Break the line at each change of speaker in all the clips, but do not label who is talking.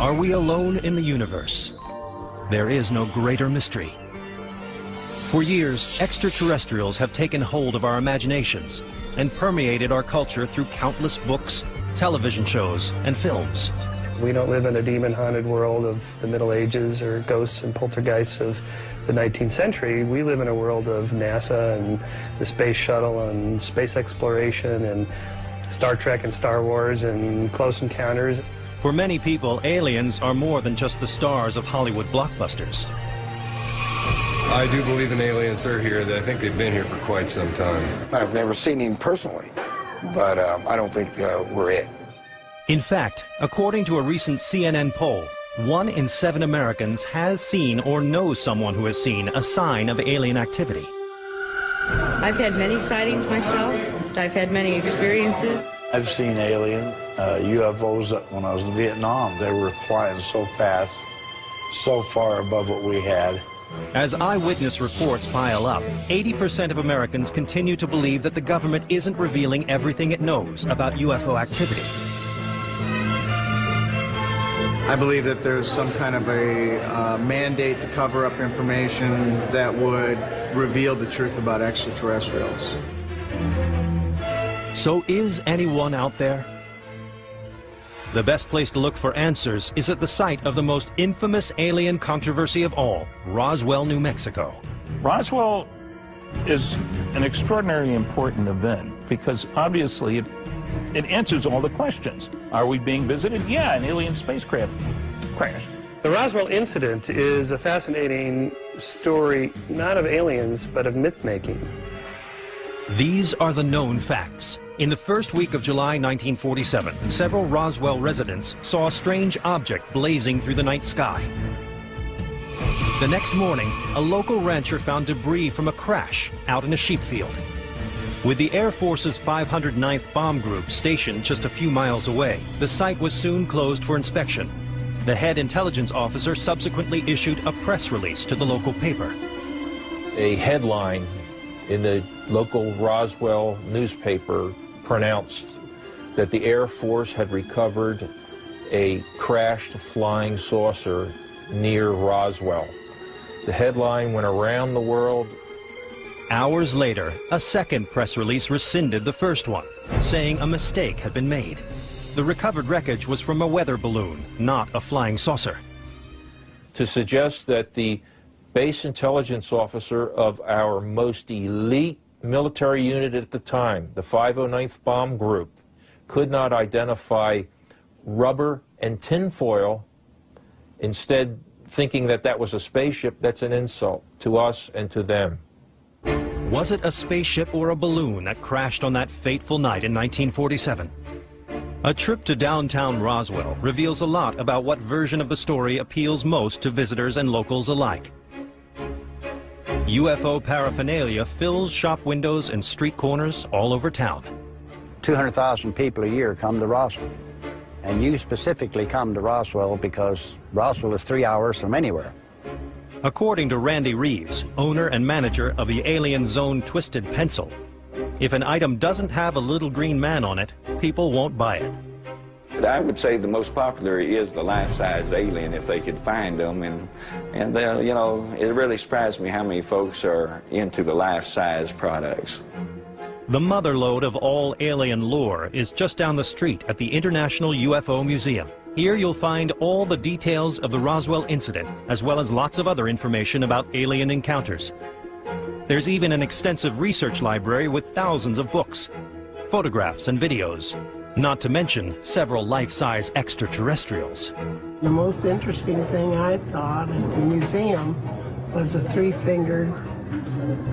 Are we alone in the universe? There is no greater mystery. For years, extraterrestrials have taken hold of our imaginations and permeated our culture through countless books, television shows, and films.
We don't live in a demon-haunted world of the Middle Ages or ghosts and poltergeists of the 19th century. We live in a world of NASA and the space shuttle and space exploration and Star Trek and Star Wars and Close Encounters.
For many people, aliens are more than just the stars of Hollywood blockbusters.
I do believe in aliens. They're here. I think they've been here for quite some time.
I've never seen him personally, but I don't think we're it.
In fact, according to a recent CNN poll, 1 in 7 Americans has seen or knows someone who has seen a sign of alien activity.
I've had many sightings myself. I've had many experiences.
I've seen alien UFOs when I was in Vietnam. They were flying so fast, so far above what we had.
As eyewitness reports pile up, 80% of Americans continue to believe that the government isn't revealing everything it knows about UFO activity.
I believe that there's some kind of a mandate to cover up information that would reveal the truth about extraterrestrials.
So is anyone out there? The best place to look for answers is at the site of the most infamous alien controversy of all, Roswell, New Mexico.
Roswell is an extraordinarily important event because obviously it answers all the questions. Are we being visited? Yeah, an alien spacecraft crashed.
The Roswell incident is a fascinating story, not of aliens, but of myth-making.
These are the known facts. In the first week of July 1947, several Roswell residents saw a strange object blazing through the night sky. The next morning, a local rancher found debris from a crash out in a sheep field. With the Air Force's 509th Bomb Group stationed just a few miles away, the site was soon closed for inspection. The head intelligence officer subsequently issued a press release to the local paper.
A headline in the local Roswell newspaper pronounced that the Air Force had recovered a crashed flying saucer near Roswell. The headline went around the world.
Hours later, a second press release rescinded the first one, saying a mistake had been made. The recovered wreckage was from a weather balloon, not a flying saucer.
To suggest that the base intelligence officer of our most elite military unit at the time, the 509th Bomb Group, could not identify rubber and tinfoil, instead thinking that that was a spaceship, that's an insult to us and to them.
Was it a spaceship or a balloon that crashed on that fateful night in 1947? A trip to downtown Roswell reveals a lot about what version of the story appeals most to visitors and locals alike. UFO paraphernalia fills shop windows and street corners all over town.
200,000 people a year come to Roswell. And you specifically come to Roswell because Roswell is 3 hours from anywhere.
According to Randy Reeves, owner and manager of the Alien Zone Twisted Pencil, if an item doesn't have a little green man on it, people won't buy it.
I would say the most popular is the life-size alien if they could find them, and you know, it really surprised me how many folks are into the life-size products.
The motherlode of all alien lore is just down the street at the International UFO Museum. Here you'll find all the details of the Roswell incident, as well as lots of other information about alien encounters. There's even an extensive research library with thousands of books, photographs and videos, not to mention several life-size extraterrestrials.
The most interesting thing I thought at the museum was a three-fingered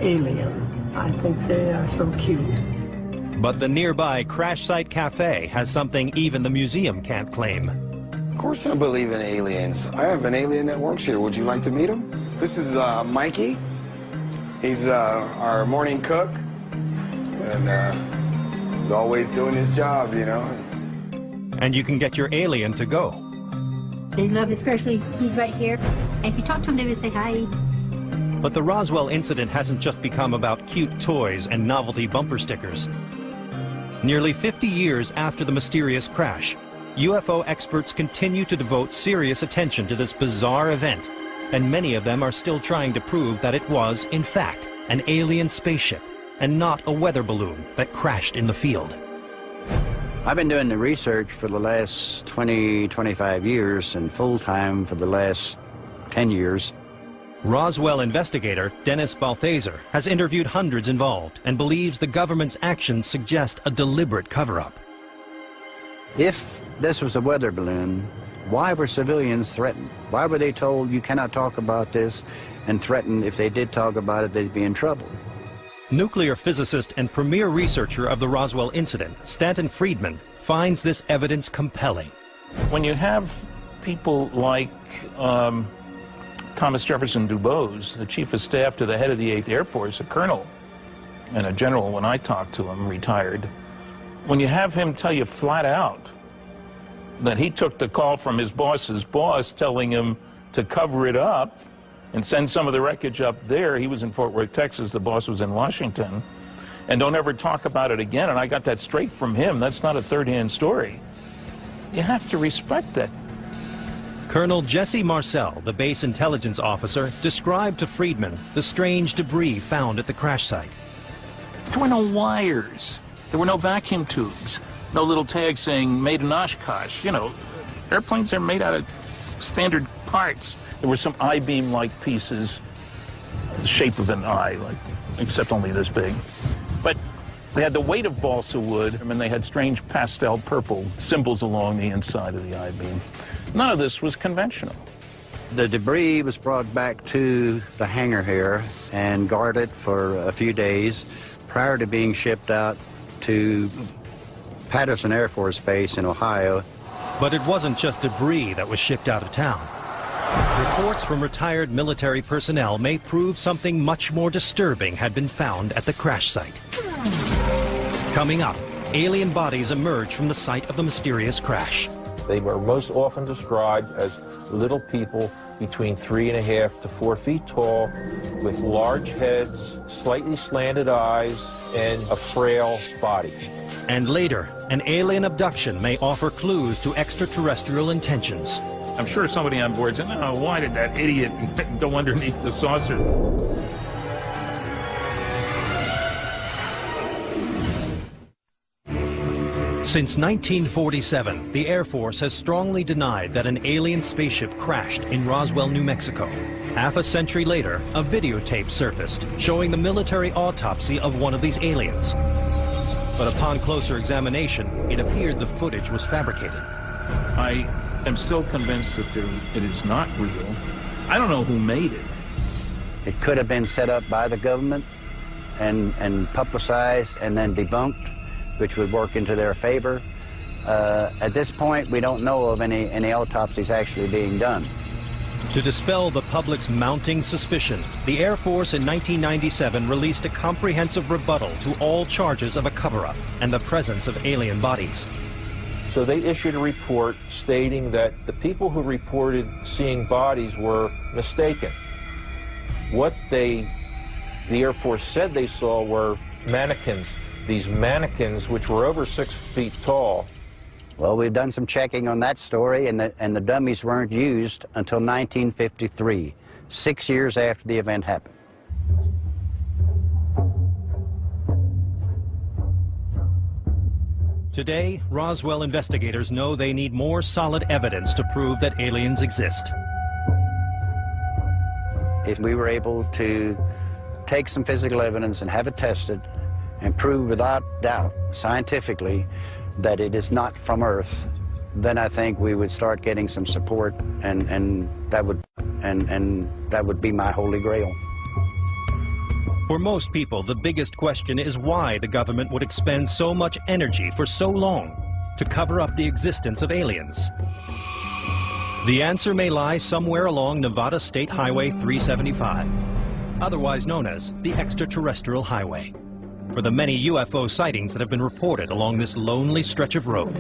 alien. I think they are so cute.
But the nearby Crash Site Cafe has something even the museum can't claim.
Of course I believe in aliens. I have an alien that works here. Would you like to meet him? This is Mikey. He's our morning cook. And he's always doing his job, you know.
And you can get your alien to go.
They love, especially he's right here. And if you talk to him, they will say hi.
But the Roswell incident hasn't just become about cute toys and novelty bumper stickers. Nearly 50 years after the mysterious crash, UFO experts continue to devote serious attention to this bizarre event, and many of them are still trying to prove that it was, in fact, an alien spaceship and not a weather balloon that crashed in the field.
I've been doing the research for the last 25 years and full-time for the last 10 years.
Roswell investigator Dennis Balthaser has interviewed hundreds involved and believes the government's actions suggest a deliberate cover-up.
If this was a weather balloon, why were civilians threatened? Why were they told you cannot talk about this and threatened if they did talk about it, they'd be in trouble?
Nuclear physicist and premier researcher of the Roswell incident, Stanton Friedman, finds this evidence compelling.
When you have people like Thomas Jefferson Dubose, the chief of staff to the head of the 8th Air Force, a colonel and a general when I talked to him, retired, when you have him tell you flat out that he took the call from his boss's boss telling him to cover it up and send some of the wreckage up there. He was in Fort Worth, Texas. The boss was in Washington. And don't ever talk about it again. And I got that straight from him. That's not a third-hand story. You have to respect that.
Colonel Jesse Marcel, the base intelligence officer, described to Friedman the strange debris found at the crash site.
There were no wires. There were no vacuum tubes. No little tag saying made in Oshkosh. You know, airplanes are made out of standard parts. There were some I-beam-like pieces, the shape of an eye, like, except only this big. But they had the weight of balsa wood, and they had strange pastel purple symbols along the inside of the I-beam. None of this was conventional.
The debris was brought back to the hangar here and guarded for a few days prior to being shipped out to Patterson Air Force Base in Ohio.
But it wasn't just debris that was shipped out of town. Reports from retired military personnel may prove something much more disturbing had been found at the crash site. Coming up, alien bodies emerge from the site of the mysterious crash.
They were most often described as little people between 3.5 to 4 feet tall, with large heads, slightly slanted eyes, and a frail body.
And later, an alien abduction may offer clues to extraterrestrial intentions.
I'm sure somebody on board said, "No, why did that idiot go underneath the saucer?"
Since 1947, the Air Force has strongly denied that an alien spaceship crashed in Roswell, New Mexico. Half a century later, a videotape surfaced showing the military autopsy of one of these aliens. But upon closer examination, it appeared the footage was fabricated.
I am still convinced that it is not real. I don't know who made it.
It could have been set up by the government and publicized and then debunked, which would work into their favor. At this point, we don't know of any autopsies actually being done.
To dispel the public's mounting suspicion, the Air Force in 1997 released a comprehensive rebuttal to all charges of a cover-up and the presence of alien bodies.
So they issued a report stating that the people who reported seeing bodies were mistaken. What the Air Force said they saw were mannequins. These mannequins, which were over 6 feet tall.
Well, we've done some checking on that story, and the dummies weren't used until 1953, 6 years after the event happened.
Today, Roswell investigators know they need more solid evidence to prove that aliens exist.
If we were able to take some physical evidence and have it tested and prove without doubt, scientifically, that it is not from Earth, then I think we would start getting some support, and that would be my holy grail.
For most people, the biggest question is why the government would expend so much energy for so long to cover up the existence of aliens. The answer may lie somewhere along Nevada State Highway 375, otherwise known as the Extraterrestrial Highway, for the many UFO sightings that have been reported along this lonely stretch of road.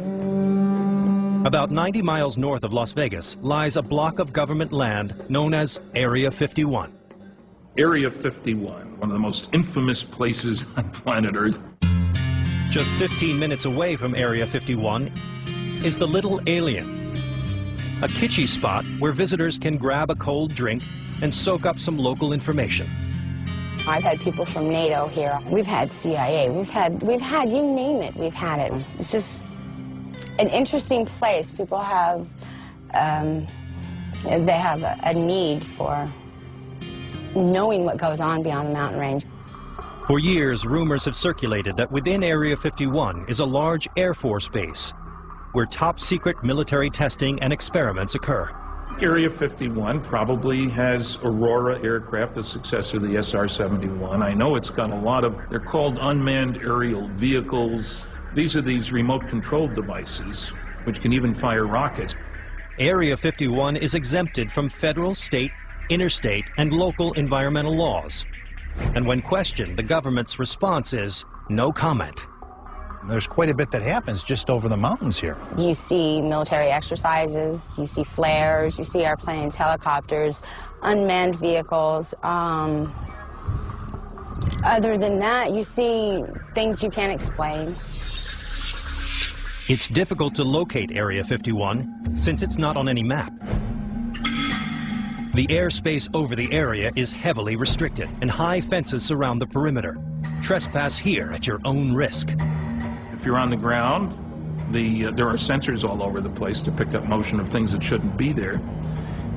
About 90 miles north of Las Vegas lies a block of government land known as Area 51.
Area 51, one of the most infamous places on planet Earth.
Just 15 minutes away from Area 51 is the Little Alien, a kitschy spot where visitors can grab a cold drink and soak up some local information.
I've had people from NATO here. We've had CIA. We've had you name it. We've had it. It's just an interesting place. People have they have a need for knowing what goes on beyond the mountain range.
For years, rumors have circulated that within Area 51 is a large Air Force base where top-secret military testing and experiments occur.
Area 51 probably has Aurora aircraft, the successor of the SR-71. I know it's got a lot of, they're called unmanned aerial vehicles. These are these remote-controlled devices, which can even fire rockets.
Area 51 is exempted from federal, state, interstate, and local environmental laws. And when questioned, the government's response is no comment.
There's quite a bit that happens just over the mountains here.
You see military exercises, you see flares, you see airplanes, helicopters, unmanned vehicles. Other than that, you see things you can't explain.
It's difficult to locate Area 51 since it's not on any map. The airspace over the area is heavily restricted and high fences surround the perimeter. Trespass here at your own risk.
If you're on the ground, there are sensors all over the place to pick up motion of things that shouldn't be there.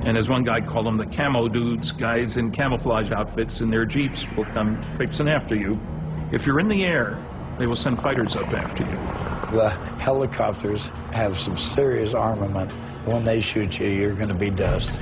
And as one guy called them, the camo dudes, guys in camouflage outfits in their jeeps will come traipsing after you. If you're in the air, they will send fighters up after you.
The helicopters have some serious armament. When they shoot you, you're going to be dust.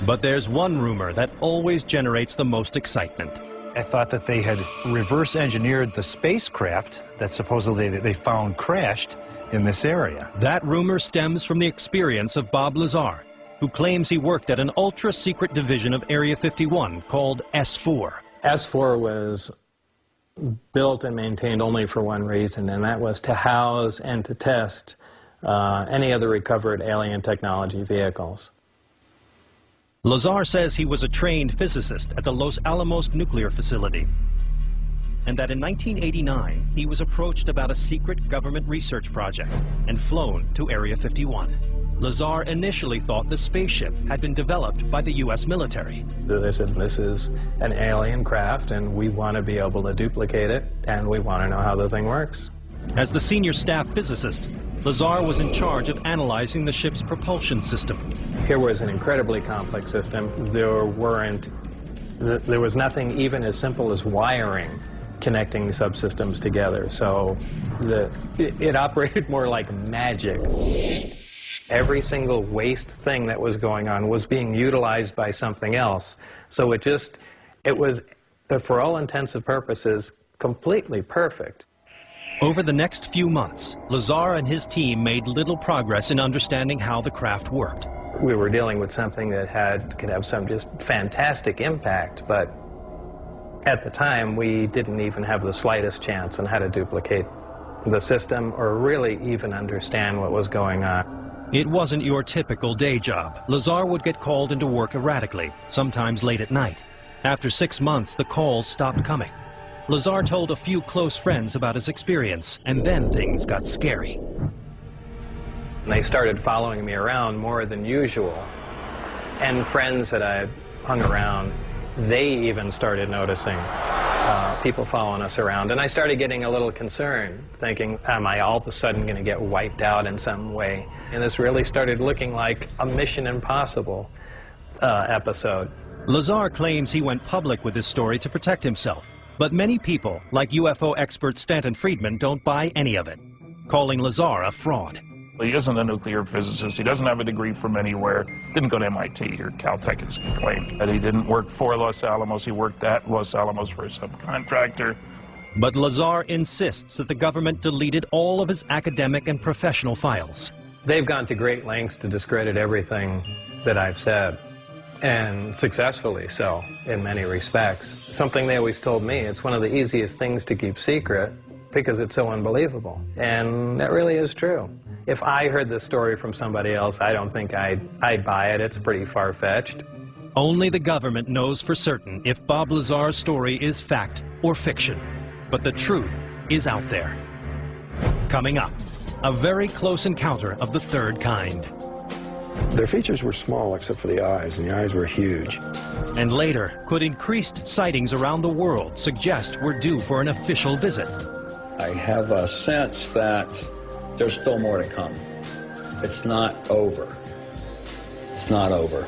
But there's one rumor that always generates the most excitement.
I thought that they had reverse engineered the spacecraft that supposedly they found crashed in this area.
That rumor stems from the experience of Bob Lazar, who claims he worked at an ultra-secret division of Area 51 called S4.
S4 was built and maintained only for one reason, and that was to house and to test any other recovered alien technology vehicles.
Lazar says he was a trained physicist at the Los Alamos nuclear facility, and that in 1989 he was approached about a secret government research project and flown to Area 51. Lazar initially thought the spaceship had been developed by the U.S. military.
They said, this is an alien craft and we want to be able to duplicate it and we want to know how the thing works.
As the senior staff physicist, Lazar was in charge of analyzing the ship's propulsion system.
Here was an incredibly complex system. There was nothing even as simple as wiring connecting subsystems together. So it operated more like magic. Every single waste thing that was going on was being utilized by something else. So it was, for all intents and purposes, completely perfect.
Over the next few months, Lazar and his team made little progress in understanding how the craft worked.
We were dealing with something that could have some just fantastic impact, but at the time we didn't even have the slightest chance on how to duplicate the system or really even understand what was going on.
It wasn't your typical day job. Lazar would get called into work erratically, sometimes late at night. After 6 months, the calls stopped coming. Lazar told a few close friends about his experience, and then things got scary.
They started following me around more than usual. And friends that I hung around, they even started noticing people following us around. And I started getting a little concerned, thinking, am I all of a sudden going to get wiped out in some way? And this really started looking like a Mission Impossible episode.
Lazar claims he went public with this story to protect himself. But many people, like UFO expert Stanton Friedman, don't buy any of it, calling Lazar a fraud.
He isn't a nuclear physicist. He doesn't have a degree from anywhere. Didn't go to MIT or Caltech, as he claimed. That he didn't work for Los Alamos. He worked at Los Alamos for a subcontractor.
But Lazar insists that the government deleted all of his academic and professional files.
They've gone to great lengths to discredit everything that I've said. And successfully so, in many respects. Something they always told me, it's one of the easiest things to keep secret because it's so unbelievable. And that really is true. If I heard this story from somebody else, I don't think I'd buy it. It's pretty far-fetched.
Only the government knows for certain if Bob Lazar's story is fact or fiction. But the truth is out there. Coming up. A very close encounter of the third kind.
Their features were small except for the eyes, and the eyes were huge.
And later, could increased sightings around the world suggest we're due for an official visit?
I have a sense that there's still more to come. It's not over. It's not over.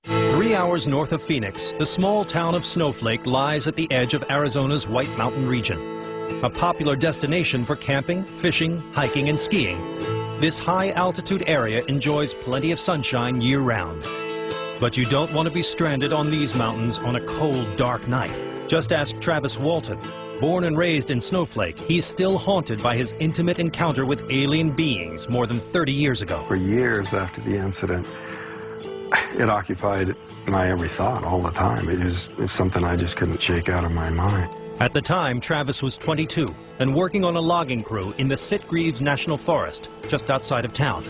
Three hours north of Phoenix, the small town of Snowflake lies at the edge of Arizona's White Mountain region. A popular destination for camping, fishing, hiking, and skiing. This high-altitude area enjoys plenty of sunshine year-round. But you don't want to be stranded on these mountains on a cold, dark night. Just ask Travis Walton. Born and raised in Snowflake, he's still haunted by his intimate encounter with alien beings more than 30 years ago.
For years after the incident, it occupied my every thought all the time. It's something I just couldn't shake out of my mind.
At the time, Travis was 22 and working on a logging crew in the Sitgreaves National Forest, just outside of town.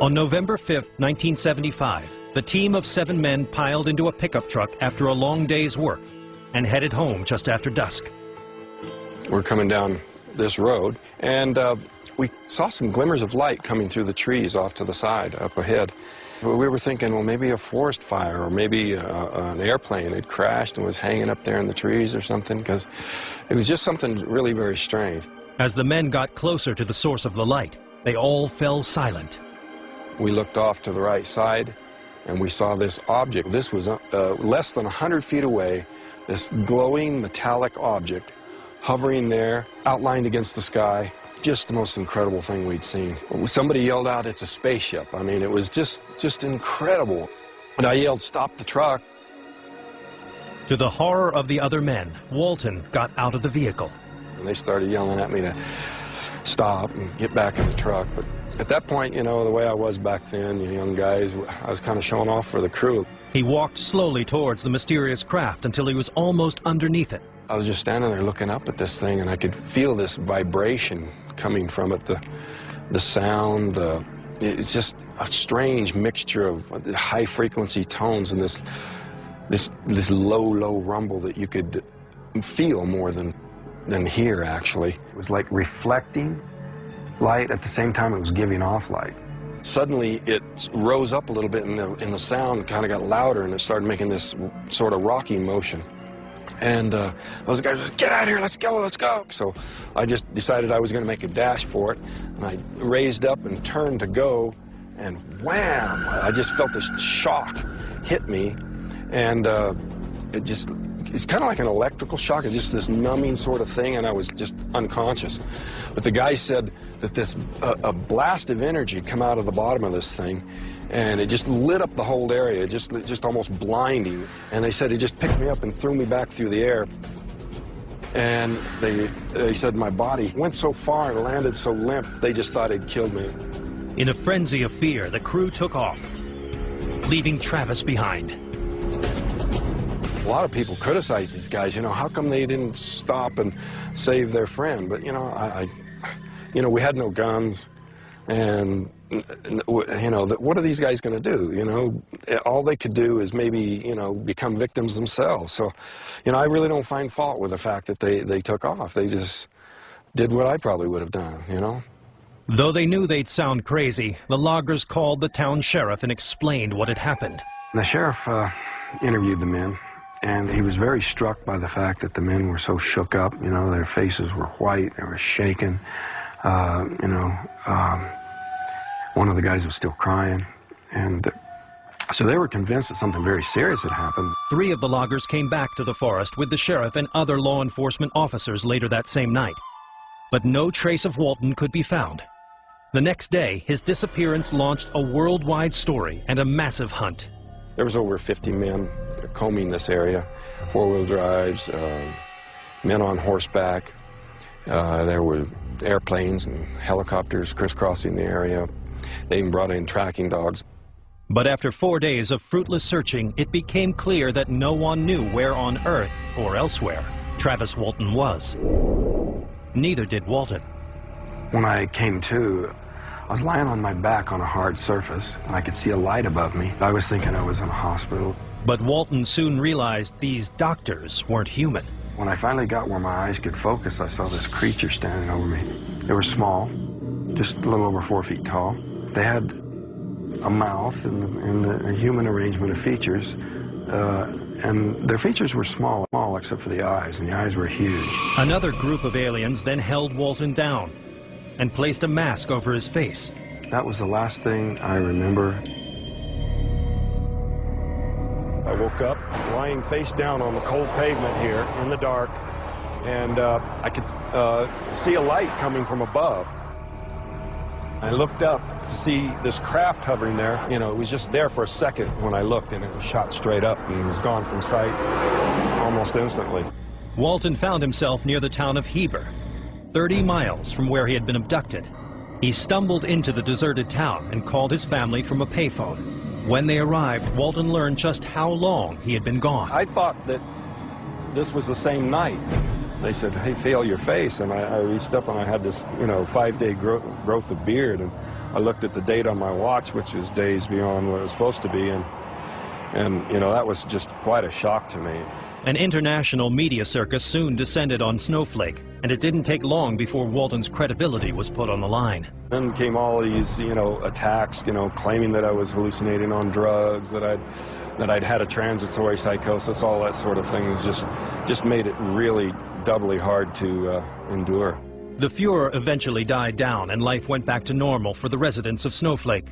On November 5th, 1975, the team of 7 men piled into a pickup truck after a long day's work and headed home just after dusk.
We're coming down this road, and we saw some glimmers of light coming through the trees off to the side, up ahead. We were thinking, well, maybe a forest fire, or maybe an airplane had crashed and was hanging up there in the trees or something, because it was just something really very strange.
As the men got closer to the source of the light, they all fell silent.
We looked off to the right side, and we saw this object. This was less than 100 feet away, this glowing metallic object hovering there, outlined against the sky. Just the most incredible thing we'd seen. Somebody yelled out, "It's a spaceship." I mean, it was just incredible. And I yelled, "Stop the truck."
To the horror of the other men, Walton got out of the vehicle.
And they started yelling at me to stop and get back in the truck. But at that point, you know, the way I was back then, you young guys, I was kind of showing off for the crew.
He walked slowly towards the mysterious craft until he was almost underneath it.
I was just standing there looking up at this thing, and I could feel this vibration coming from it, the sound. It's just a strange mixture of high-frequency tones and this low rumble that you could feel more than hear, actually. It was like reflecting light at the same time it was giving off light. Suddenly, it rose up a little bit, and the sound kind of got louder, and it started making this sort of rocking motion. And those guys just, "Get out of here, let's go, let's go." So I just decided I was going to make a dash for it, and I raised up and turned to go, and wham! I just felt this shock hit me, and it's kind of like an electrical shock. It's just this numbing sort of thing, and I was just unconscious. But the guy said that a blast of energy come out of the bottom of this thing, and it just lit up the whole area, just almost blinding. And they said it just picked me up and threw me back through the air. And they said my body went so far and landed so limp, they just thought it killed me.
In a frenzy of fear, the crew took off, leaving Travis behind.
A lot of people criticize these guys, you know, how come they didn't stop and save their friend? But, you know, we had no guns, and, you know, what are these guys going to do? You know, all they could do is maybe, you know, become victims themselves. So, you know, I really don't find fault with the fact that they took off. They just did what I probably would have done, you know.
Though they knew they'd sound crazy, the loggers called the town sheriff and explained what had happened.
The sheriff interviewed the men, and he was very struck by the fact that the men were so shook up. You know, their faces were white, they were shaking. One of the guys was still crying, and so they were convinced that something very serious had happened.
3 of the loggers came back to the forest with the sheriff and other law enforcement officers later that same night. But no trace of Walton could be found. The next day, his disappearance launched a worldwide story and a massive hunt.
There was over 50 men combing this area, 4-wheel drives, men on horseback. There were airplanes and helicopters crisscrossing the area. They even brought in tracking dogs.
But after 4 days of fruitless searching, it became clear that no one knew where on Earth, or elsewhere, Travis Walton was. Neither did Walton.
When I came to, I was lying on my back on a hard surface, and I could see a light above me. I was thinking I was in a hospital.
But Walton soon realized these doctors weren't human.
When I finally got where my eyes could focus, I saw this creature standing over me. They were small, just a little over 4 feet tall. They had a mouth and a human arrangement of features, and their features were small except for the eyes, and the eyes were huge.
Another group of aliens then held Walton down and placed a mask over his face.
That was the last thing I remember. I woke up lying face down on the cold pavement here in the dark, and I could see a light coming from above. I looked up to see this craft hovering there. You know, it was just there for a second when I looked, and it was shot straight up and was gone from sight almost instantly.
Walton found himself near the town of Heber, 30 miles from where he had been abducted. He stumbled into the deserted town and called his family from a payphone. When they arrived, Walton learned just how long he had been gone.
I thought that this was the same night. They said, hey, feel your face. And I reached up and I had this, 5-day growth of beard. And I looked at the date on my watch, which was days beyond what it was supposed to be. And that was just quite a shock to me.
An international media circus soon descended on Snowflake, and it didn't take long before Walton's credibility was put on the line.
Then came all these, attacks, claiming that I was hallucinating on drugs, that I'd had a transitory psychosis, all that sort of thing. It was just made it really doubly hard to endure.
The furor eventually died down, and life went back to normal for the residents of Snowflake.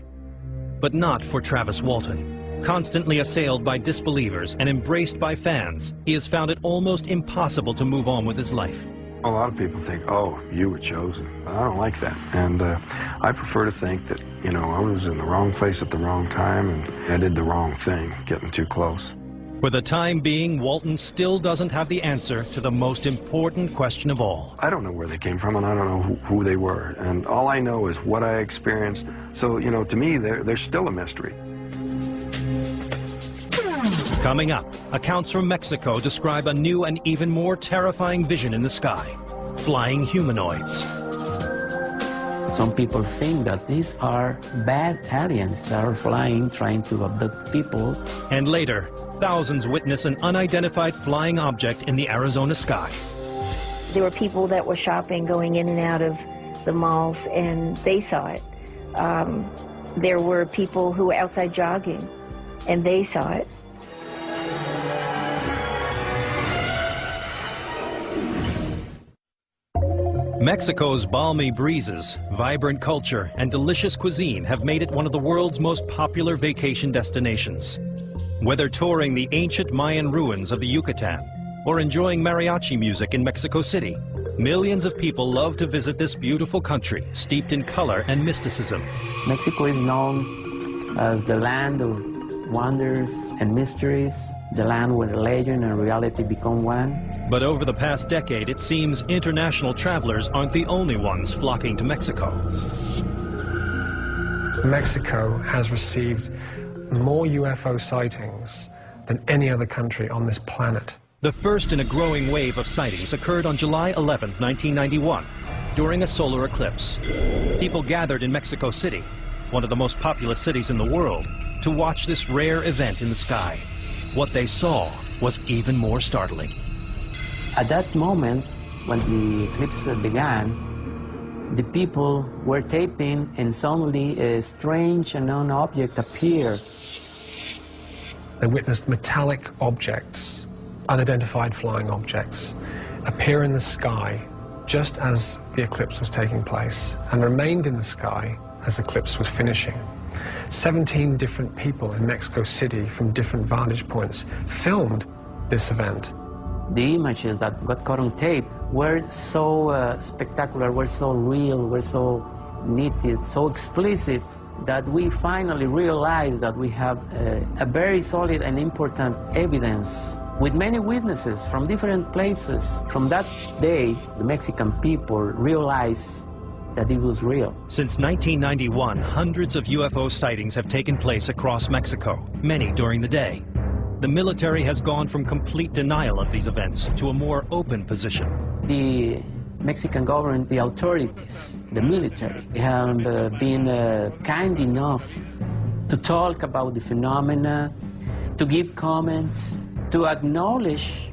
But not for Travis Walton. Constantly assailed by disbelievers and embraced by fans, he has found it almost impossible to move on with his life.
A lot of people think, oh, you were chosen. But I don't like that. And I prefer to think that, I was in the wrong place at the wrong time and I did the wrong thing, getting too close.
For the time being, Walton still doesn't have the answer to the most important question of all.
I don't know where they came from, and I don't know who they were. And all I know is what I experienced. So, to me, they're still a mystery.
Coming up, accounts from Mexico describe a new and even more terrifying vision in the sky: flying humanoids.
Some people think that these are bad aliens that are flying, trying to abduct people.
And later, thousands witness an unidentified flying object in the Arizona sky.
There were people that were shopping, going in and out of the malls, and they saw it. There were people who were outside jogging, and they saw it.
Mexico's balmy breezes, vibrant culture, and delicious cuisine have made it one of the world's most popular vacation destinations. Whether touring the ancient Mayan ruins of the Yucatan or enjoying mariachi music in Mexico City, millions of people love to visit this beautiful country steeped in color and mysticism.
Mexico is known as the land of wonders and mysteries, the land where legend and reality become one.
But over the past decade, it seems international travelers aren't the only ones flocking to Mexico.
Mexico has received more UFO sightings than any other country on this planet.
The first in a growing wave of sightings occurred on July 11, 1991, during a solar eclipse. People gathered in Mexico City, one of the most populous cities in the world, to watch this rare event in the sky. What they saw was even more startling.
At that moment, when the eclipse began, the people were taping, and suddenly a strange unknown object appeared.
They witnessed metallic objects, unidentified flying objects, appear in the sky just as the eclipse was taking place, and remained in the sky as the eclipse was finishing. 17 different people in Mexico City from different vantage points filmed this event.
The images that got caught on tape were so spectacular, were so real, were so nitty, so explicit, that we finally realized that we have a very solid and important evidence with many witnesses from different places. From that day, the Mexican people realized that it was real.
Since 1991, hundreds of UFO sightings have taken place across Mexico, many during the day. The military has gone from complete denial of these events to a more open position.
The Mexican government, the authorities, the military, have been kind enough to talk about the phenomena, to give comments, to acknowledge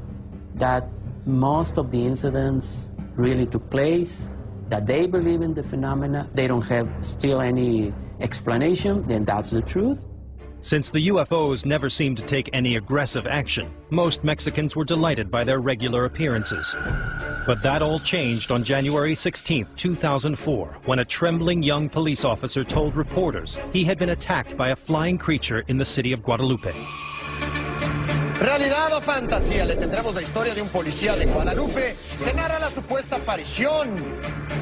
that most of the incidents really took place, that they believe in the phenomena, they don't have still any explanation, then that's the truth.
Since the UFOs never seemed to take any aggressive action, most Mexicans were delighted by their regular appearances. But that all changed on January 16, 2004, when a trembling young police officer told reporters he had been attacked by a flying creature in the city of Guadalupe.
¿Realidad o fantasía? Le tendremos la historia de un policía de Guadalupe que narra la supuesta aparición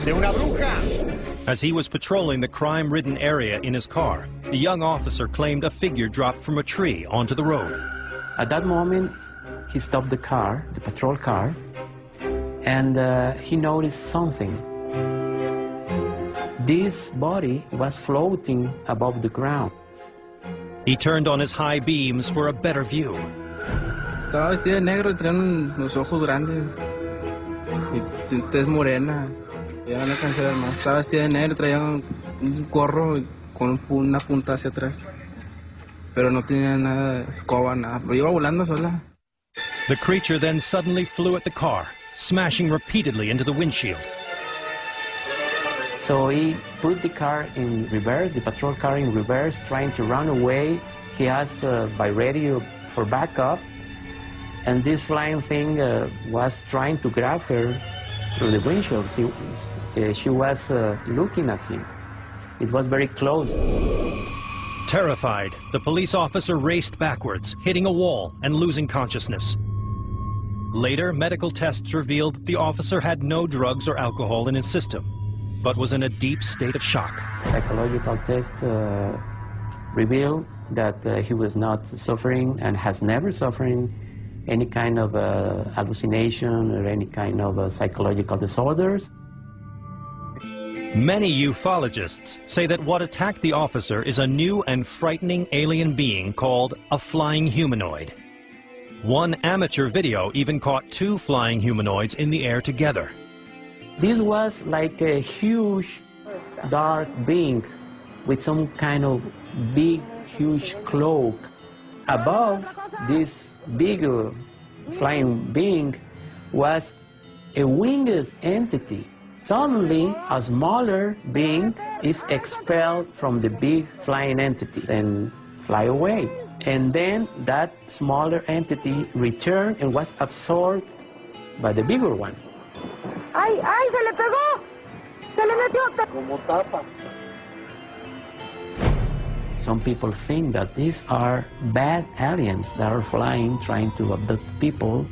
de una bruja.
As he was patrolling the crime-ridden area in his car, the young officer claimed a figure dropped from a tree onto the road.
At that moment, he stopped the car, the patrol car, and he noticed something. This body was floating above the ground.
He turned on his high beams for a better view.
Estaba vestida de negro y tenía los ojos grandes y tez morena. Ya no alcancé a ver más. Estaba vestida de negro, traía un gorro con una punta hacia atrás. Pero no tenía nada de escoba, nada. Pero iba volando sola.
The creature then suddenly flew at the car, smashing repeatedly into the windshield.
So he put the car in reverse, the patrol car in reverse, trying to run away. He asked by radio for backup, and this flying thing was trying to grab her through the windshield. She was looking at him. It was very close.
Terrified, the police officer raced backwards, hitting a wall and losing consciousness. Later, medical tests revealed that the officer had no drugs or alcohol in his system, but was in a deep state of shock.
Psychological test revealed that he was not suffering and has never suffered any kind of hallucination or any kind of psychological disorders.
Many ufologists say that what attacked the officer is a new and frightening alien being called a flying humanoid. One amateur video even caught two flying humanoids in the air together.
This was like a huge dark being with some kind of big, huge cloak. Above this big flying being was a winged entity. Suddenly, a smaller being is expelled from the big flying entity and fly away. And then that smaller entity returned and was absorbed by the bigger one.
¡Ay, ay, se le pegó! ¡Se le metió!
Como tapa.
Some people think that these are bad aliens that are flying, trying to abduct people.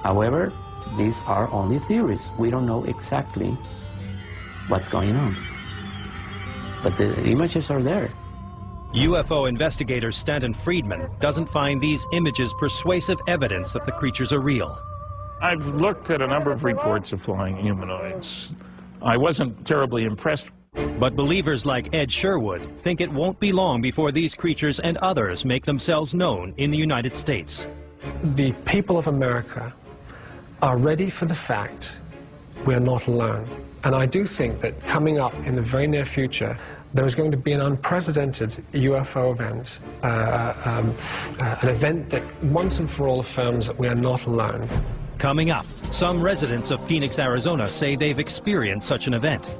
However, these are only theories. We don't know exactly what's going on. But the images are there.
UFO investigator Stanton Friedman doesn't find these images persuasive evidence that the creatures are real.
I've looked at a number of reports of flying humanoids. I wasn't terribly impressed.
But believers like Ed Sherwood think it won't be long before these creatures and others make themselves known in the United States.
The people of America are ready for the fact we are not alone. And I do think that coming up in the very near future, there is going to be an unprecedented UFO event, an event that once and for all affirms that we are not alone.
Coming up, some residents of Phoenix, Arizona say they've experienced such an event.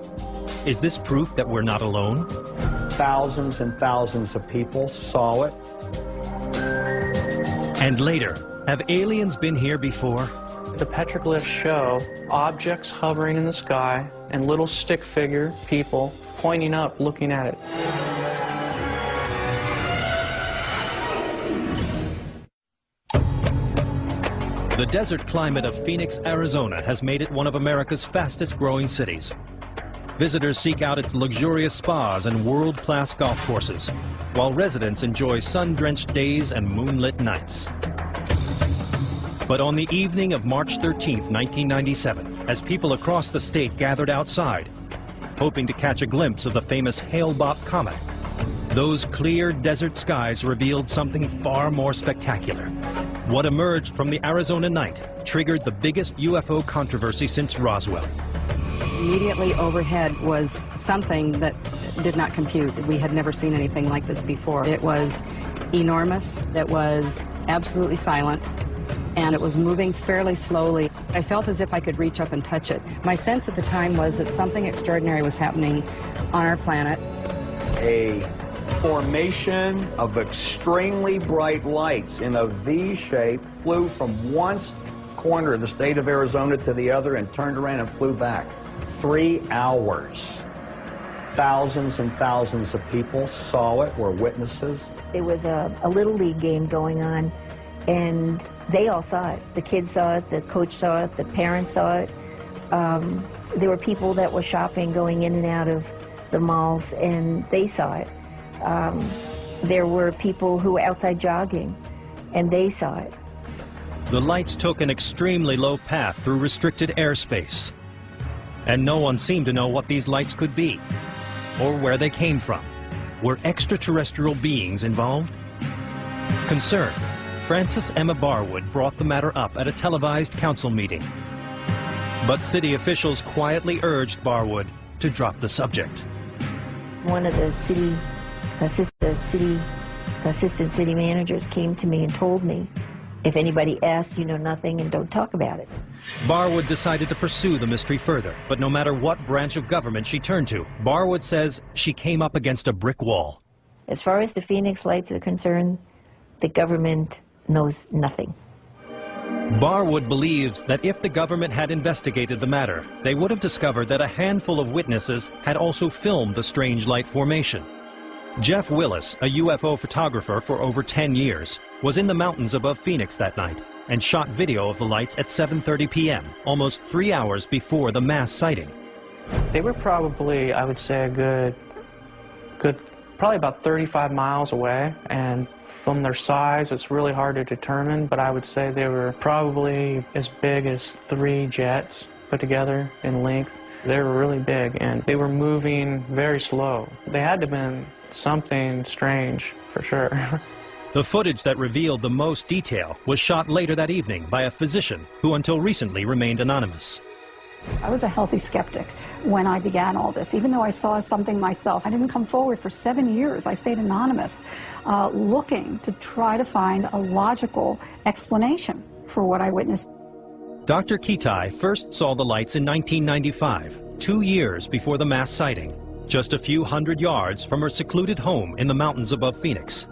Is this proof that we're not alone?
Thousands and thousands of people saw it.
And later, have aliens been here before?
The petroglyphs show objects hovering in the sky and little stick figure people pointing up, looking at it.
The desert climate of Phoenix, Arizona has made it one of America's fastest growing cities. Visitors seek out its luxurious spas and world-class golf courses, while residents enjoy sun-drenched days and moonlit nights. But on the evening of March 13, 1997, as people across the state gathered outside, hoping to catch a glimpse of the famous Hale-Bopp comet, those clear desert skies revealed something far more spectacular. What emerged from the Arizona night triggered the biggest UFO controversy since Roswell.
Immediately overhead was something that did not compute. We had never seen anything like this before. It was enormous, it was absolutely silent, and it was moving fairly slowly. I felt as if I could reach up and touch it. My sense at the time was that something extraordinary was happening on our planet.
A formation of extremely bright lights in a V shape flew from one corner of the state of Arizona to the other and turned around and flew back. 3 hours. Thousands and thousands of people saw it, were witnesses.
There was a Little League game going on, and they all saw it. The kids saw it, the coach saw it, the parents saw it. There were people that were shopping, going in and out of the malls, and they saw it. There were people who were outside jogging, and they saw it.
The lights took an extremely low path through restricted airspace. And no one seemed to know what these lights could be, or where they came from. Were extraterrestrial beings involved? Concerned, Frances Emma Barwood brought the matter up at a televised council meeting. But city officials quietly urged Barwood to drop the subject.
One of the assistant city managers came to me and told me, if anybody asks, you know nothing and don't talk about it.
Barwood decided to pursue the mystery further, but no matter what branch of government she turned to, Barwood says she came up against a brick wall.
As far as the Phoenix Lights are concerned, the government knows nothing.
Barwood believes that if the government had investigated the matter, they would have discovered that a handful of witnesses had also filmed the strange light formation. Jeff Willis, a UFO photographer for over 10 years, was in the mountains above Phoenix that night and shot video of the lights at 7:30 p.m., almost 3 hours before the mass sighting.
They were probably, I would say, a good, probably about 35 miles away, and from their size, it's really hard to determine, but I would say they were probably as big as 3 jets put together in length. They were really big, and they were moving very slow. They had to have been something strange, for sure.
The footage that revealed the most detail was shot later that evening by a physician who until recently remained anonymous.
I was a healthy skeptic when I began all this. Even though I saw something myself, I didn't come forward for 7 years. I stayed anonymous, looking to try to find a logical explanation for what I witnessed.
Dr. Kitai first saw the lights in 1995, 2 years before the mass sighting, just a few hundred yards from her secluded home in the mountains above Phoenix.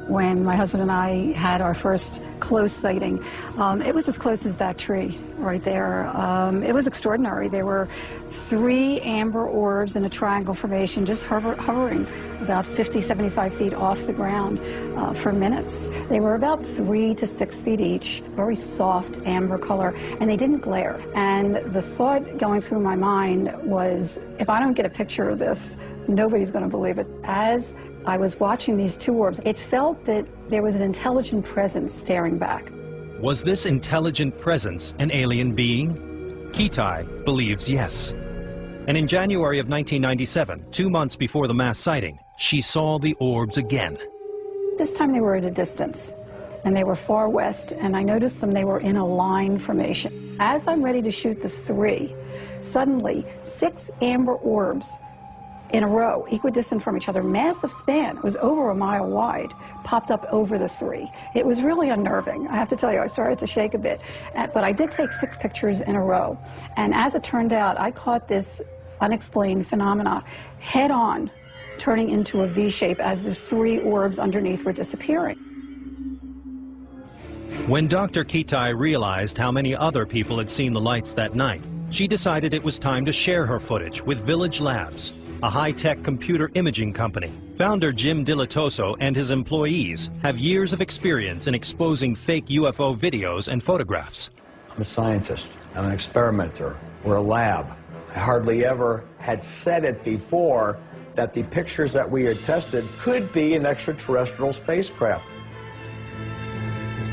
When my husband and I had our first close sighting, it was as close as that tree right there. It was extraordinary. There were 3 amber orbs in a triangle formation just hovering about 50, 75 feet off the ground for minutes. They were about 3 to 6 feet each, very soft amber color, and they didn't glare. And the thought going through my mind was, if I don't get a picture of this, nobody's going to believe it. As I was watching these 2 orbs, it felt that there was an intelligent presence staring back.
Was this intelligent presence an alien being? Kitai believes yes. And in January of 1997, 2 months before the mass sighting, she saw the orbs again.
This time they were at a distance, and they were far west, and I noticed them, they were in a line formation. As I'm ready to shoot the 3, suddenly 6 amber orbs in a row, equidistant from each other, massive span, it was over 1 mile wide, popped up over the 3. It was really unnerving. I have to tell you, I started to shake a bit. But I did take 6 pictures in a row. And as it turned out, I caught this unexplained phenomena head on, turning into a V shape as the 3 orbs underneath were disappearing.
When Dr. Kitai realized how many other people had seen the lights that night, she decided it was time to share her footage with Village Labs, a high-tech computer imaging company. Founder Jim Dilatoso and his employees have years of experience in exposing fake UFO videos and photographs.
I'm a scientist. I'm an experimenter. We're a lab. I hardly ever had said it before that the pictures that we had tested could be an extraterrestrial spacecraft.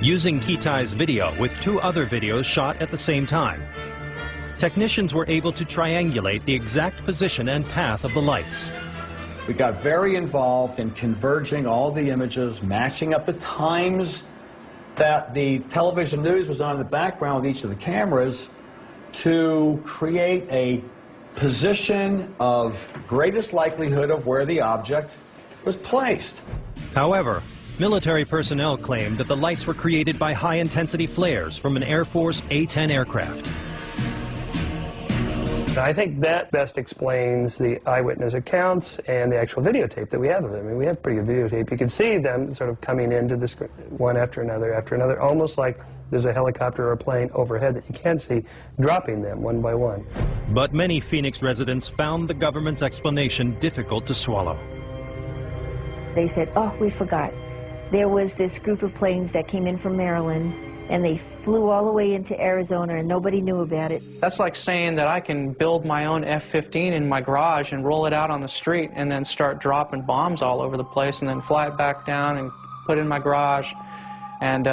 Using Kitai's video with 2 other videos shot at the same time, technicians were able to triangulate the exact position and path of the lights.
We got very involved in converging all the images, matching up the times that the television news was on in the background with each of the cameras, to create a position of greatest likelihood of where the object was placed.
However, military personnel claimed that the lights were created by high-intensity flares from an Air Force A-10 aircraft.
I think that best explains the eyewitness accounts and the actual videotape that we have of them. I mean, we have pretty good videotape. You can see them sort of coming into the screen, one after another, almost like there's a helicopter or a plane overhead that you can see, dropping them one by one.
But many Phoenix residents found the government's explanation difficult to swallow.
They said, oh, we forgot. There was this group of planes that came in from Maryland, and they flew all the way into Arizona, and nobody knew about it.
That's like saying that I can build my own F-15 in my garage and roll it out on the street and then start dropping bombs all over the place and then fly it back down and put it in my garage. And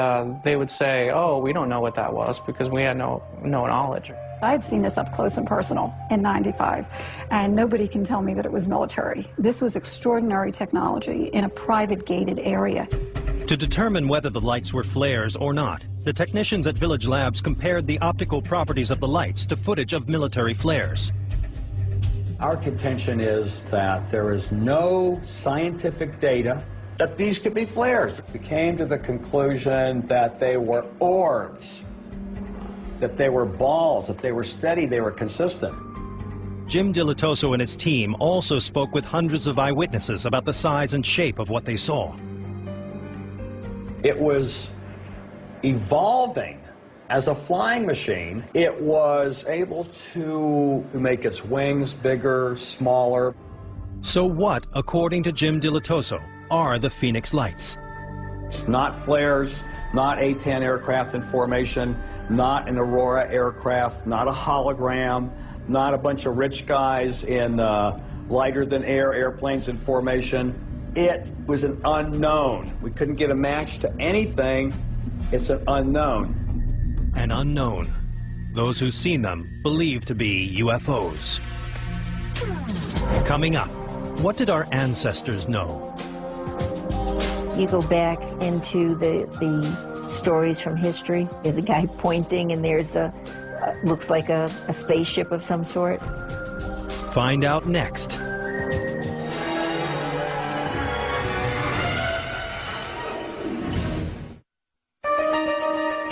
they would say, oh, we don't know what that was because we had no knowledge.
I had seen this up close and personal in '95, and nobody can tell me that it was military. This was extraordinary technology in a private gated area.
To determine whether the lights were flares or not, the technicians at Village Labs compared the optical properties of the lights to footage of military flares.
Our contention is that there is no scientific data that these could be flares. We came to the conclusion that they were orbs, that they were balls, that they were steady, they were consistent.
Jim Dilatoso and his team also spoke with hundreds of eyewitnesses about the size and shape of what they saw.
It was evolving as a flying machine. It was able to make its wings bigger, smaller.
So what, according to Jim Dilatoso, are the Phoenix lights?
It's not flares, not A-10 aircraft in formation, not an Aurora aircraft, not a hologram, not a bunch of rich guys in lighter-than-air airplanes in formation. It was an unknown. We couldn't get a match to anything. It's an unknown.
An unknown. Those who've seen them believe to be UFOs. Coming up, what did our ancestors know?
You go back into the stories from history. There's a guy pointing, and there's looks like a spaceship of some sort.
Find out next.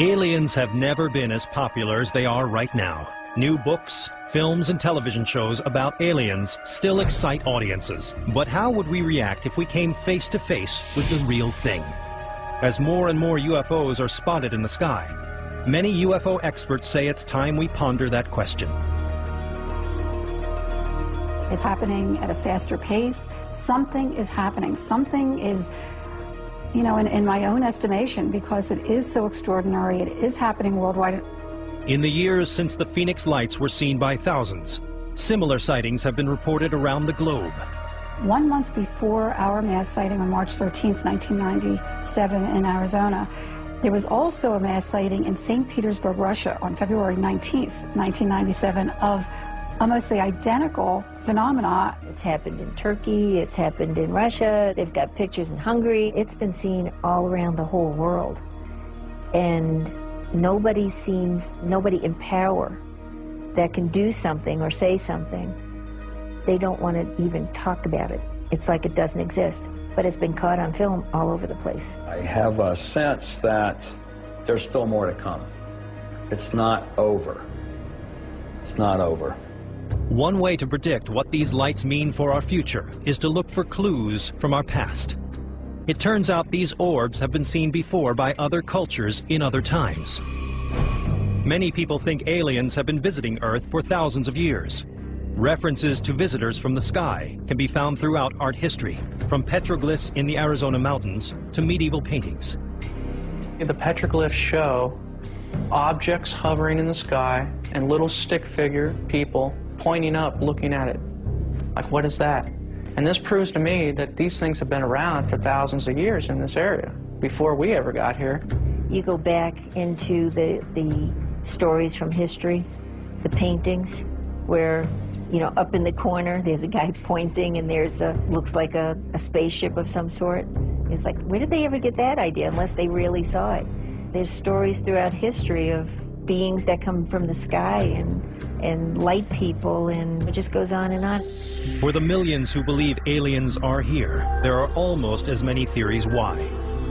Aliens have never been as popular as they are right now. New books, films, and television shows about aliens still excite audiences. But how would we react if we came face to face with the real thing? As more and more UFOs are spotted in the sky, many UFO experts say it's time we ponder that question.
It's happening at a faster pace. Something is happening. Something is, you know, in my own estimation, because it is so extraordinary, it is happening worldwide.
In the years since the Phoenix lights were seen by thousands, similar sightings have been reported around the globe.
1 month before our mass sighting on March 13th, 1997 in Arizona, there was also a mass sighting in St. Petersburg, Russia on February 19th, 1997 of almost the identical phenomena.
It's happened in Turkey, it's happened in Russia, they've got pictures in Hungary. It's been seen all around the whole world. And nobody in power that can do something or say something, they don't want to even talk about it. It's like it doesn't exist, but it's been caught on film all over the place.
I have a sense that there's still more to come. It's not over. It's not over.
One way to predict what these lights mean for our future is to look for clues from our past. It turns out these orbs have been seen before by other cultures in other times. Many people think aliens have been visiting Earth for thousands of years. References to visitors from the sky can be found throughout art history, from petroglyphs in the Arizona mountains to medieval paintings.
The petroglyphs show objects hovering in the sky and little stick figure people pointing up, looking at it. Like, what is that? And this proves to me that these things have been around for thousands of years in this area, before we ever got here.
You go back into the stories from history, the paintings, where, you know, up in the corner, there's a guy pointing, and there's looks like a spaceship of some sort. It's like, where did they ever get that idea, unless they really saw it? There's stories throughout history of beings that come from the sky and light people, and it just goes on and on.
For the millions who believe aliens are here, there are almost as many theories why.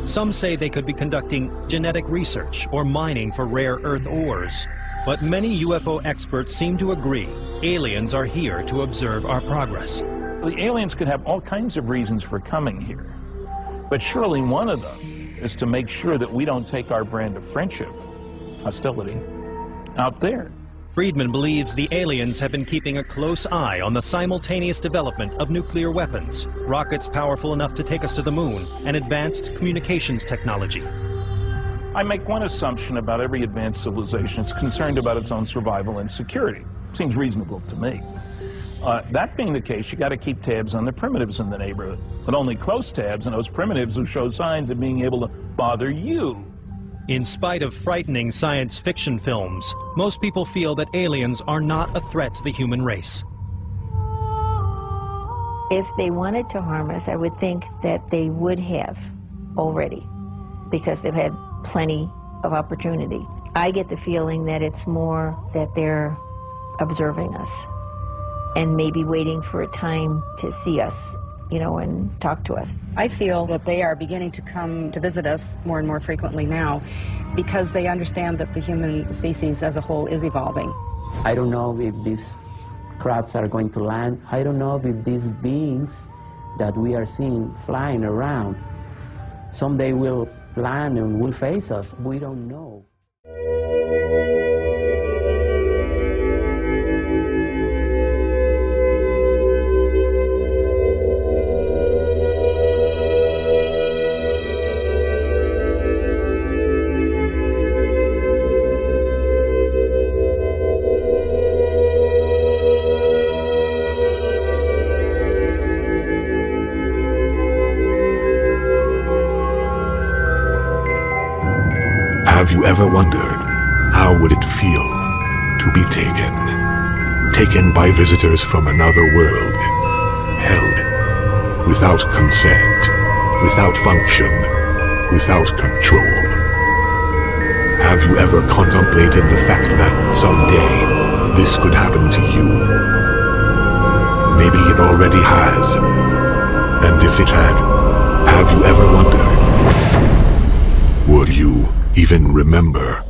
Some say they could be conducting genetic research or mining for rare earth ores. But many UFO experts seem to agree aliens are here to observe our progress.
The aliens could have all kinds of reasons for coming here, but surely one of them is to make sure that we don't take our brand of friendship, hostility, out there.
Friedman believes the aliens have been keeping a close eye on the simultaneous development of nuclear weapons, rockets powerful enough to take us to the moon, and advanced communications technology.
I make one assumption about every advanced civilization: it's concerned about its own survival and security. Seems reasonable to me. That being the case, you got to keep tabs on the primitives in the neighborhood, but only close tabs on those primitives who show signs of being able to bother you.
In spite of frightening science fiction films, most people feel that aliens are not a threat to the human race.
If they wanted to harm us, I would think that they would have already, because they've had plenty of opportunity. I get the feeling that it's more that they're observing us and maybe waiting for a time to see us, you know, and talk to us.
I feel that they are beginning to come to visit us more and more frequently now because they understand that the human species as a whole is evolving.
I don't know if these crafts are going to land. I don't know if these beings that we are seeing flying around someday will land and will face us. We don't know.
Have you ever wondered, how would it feel to be taken by visitors from another world, held without consent, without function, without control? Have you ever contemplated the fact that someday this could happen to you? Maybe it already has. And if it had, have you ever wondered, would you even remember?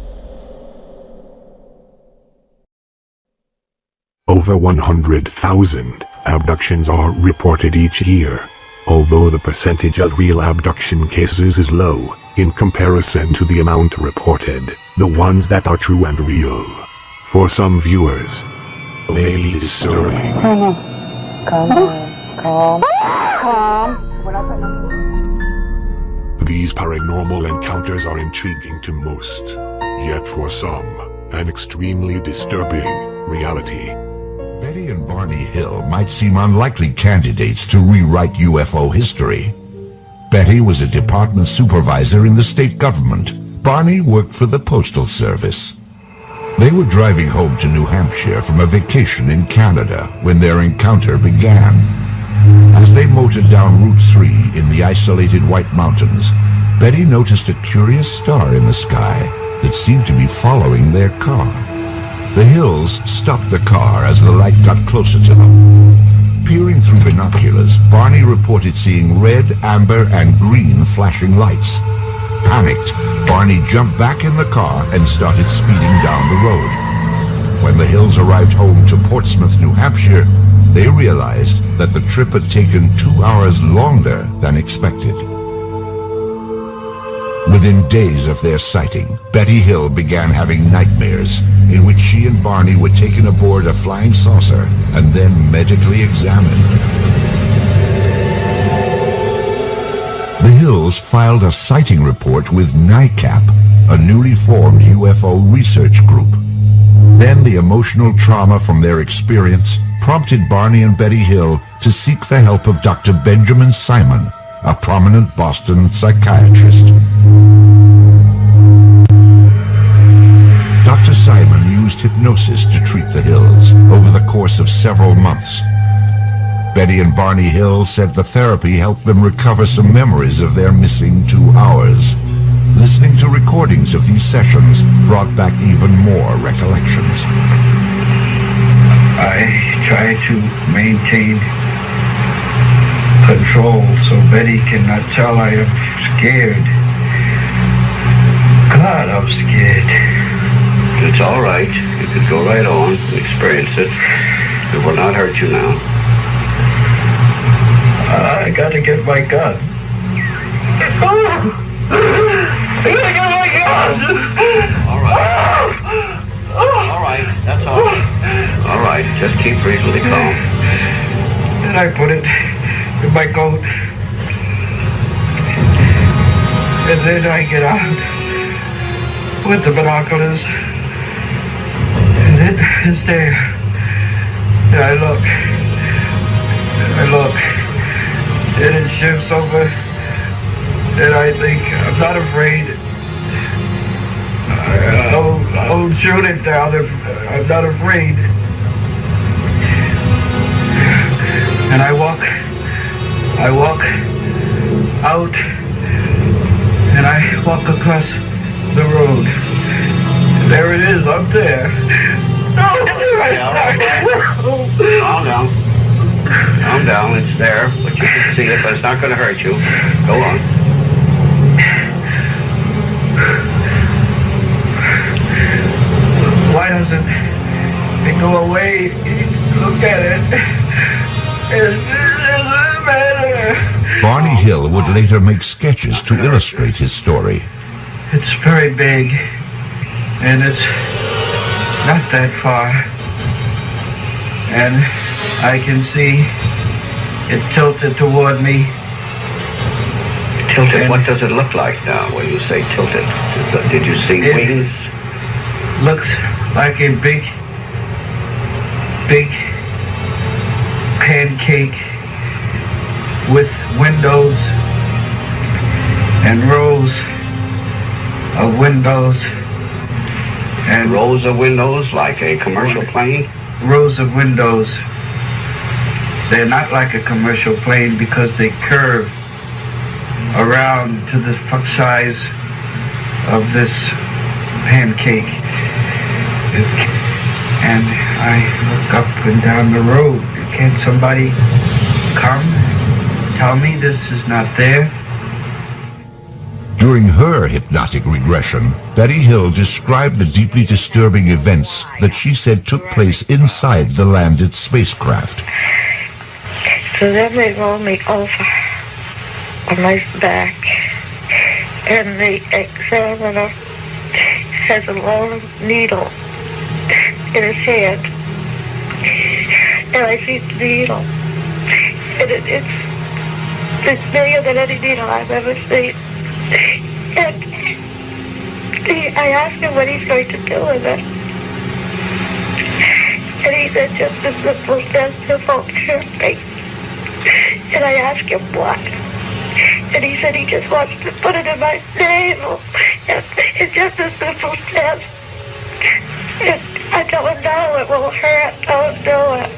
Over 100,000 abductions are reported each year, although the percentage of real abduction cases is low in comparison to the amount reported, the ones that are true and real. For some viewers, may be disturbing.
Calm.
These paranormal encounters are intriguing to most, yet for some, an extremely disturbing reality.
Betty and Barney Hill might seem unlikely candidates to rewrite UFO history. Betty was a department supervisor in the state government. Barney worked for the Postal Service. They were driving home to New Hampshire from a vacation in Canada when their encounter began. As they motored down Route 3 in the isolated White Mountains, Betty noticed a curious star in the sky that seemed to be following their car. The Hills stopped the car as the light got closer to them. Peering through binoculars, Barney reported seeing red, amber, and green flashing lights. Panicked, Barney jumped back in the car and started speeding down the road. When the Hills arrived home to Portsmouth, New Hampshire, they realized that the trip had taken 2 hours longer than expected. Within days of their sighting, Betty Hill began having nightmares in which she and Barney were taken aboard a flying saucer and then medically examined. The Hills filed a sighting report with NICAP, a newly formed UFO research group. Then the emotional trauma from their experience prompted Barney and Betty Hill to seek the help of Dr. Benjamin Simon, a prominent Boston psychiatrist. Dr. Simon used hypnosis to treat the Hills over the course of several months. Betty and Barney Hill said the therapy helped them recover some memories of their missing 2 hours. Listening to recordings of these sessions brought back even more recollections.
I try to maintain control so Betty cannot tell I am scared. God, I'm scared.
It's all right. You could go right on and experience it. It will not hurt you now.
I gotta get my gun. I gotta get my gun!
All right. All right. That's all right. All right. Just keep reasonably calm.
And I put it in my coat. And then I get out with the binoculars. And it is there. And I look. And it shifts over. And I think, I'm not afraid. I'll shoot it down if I'm not afraid. And I walk out, and I walk across the road. There it is, up there.
Calm down. Calm down, it's there, but you can see it, but it's not going to hurt you. Go on.
Why doesn't it go away? Look at it. It doesn't matter.
Barney Hill would later make sketches to illustrate his story.
It's very big, and it's not that far. And I can see it tilted toward me.
Tilted? And what does it look like now when you say tilted? Did you see wings?
Looks like a big pancake with windows and rows of windows.
And rows of windows like a commercial plane?
Rows of windows. They're not like a commercial plane because they curve around to the size of this pancake. And I look up and down the road. Can somebody come tell me this is not there?
During her hypnotic regression, Betty Hill described the deeply disturbing events that she said took place inside the landed spacecraft.
So then they roll me over on my back, and the examiner has a long needle in his hand, and I see the needle, and it's bigger than any needle I've ever seen. And I asked him what he's going to do with it, and he said just a simple functure thing. And I asked him what, and he said he just wants to put it in my navel, and it's just a simple test. And I tell him no, it won't hurt, don't do it.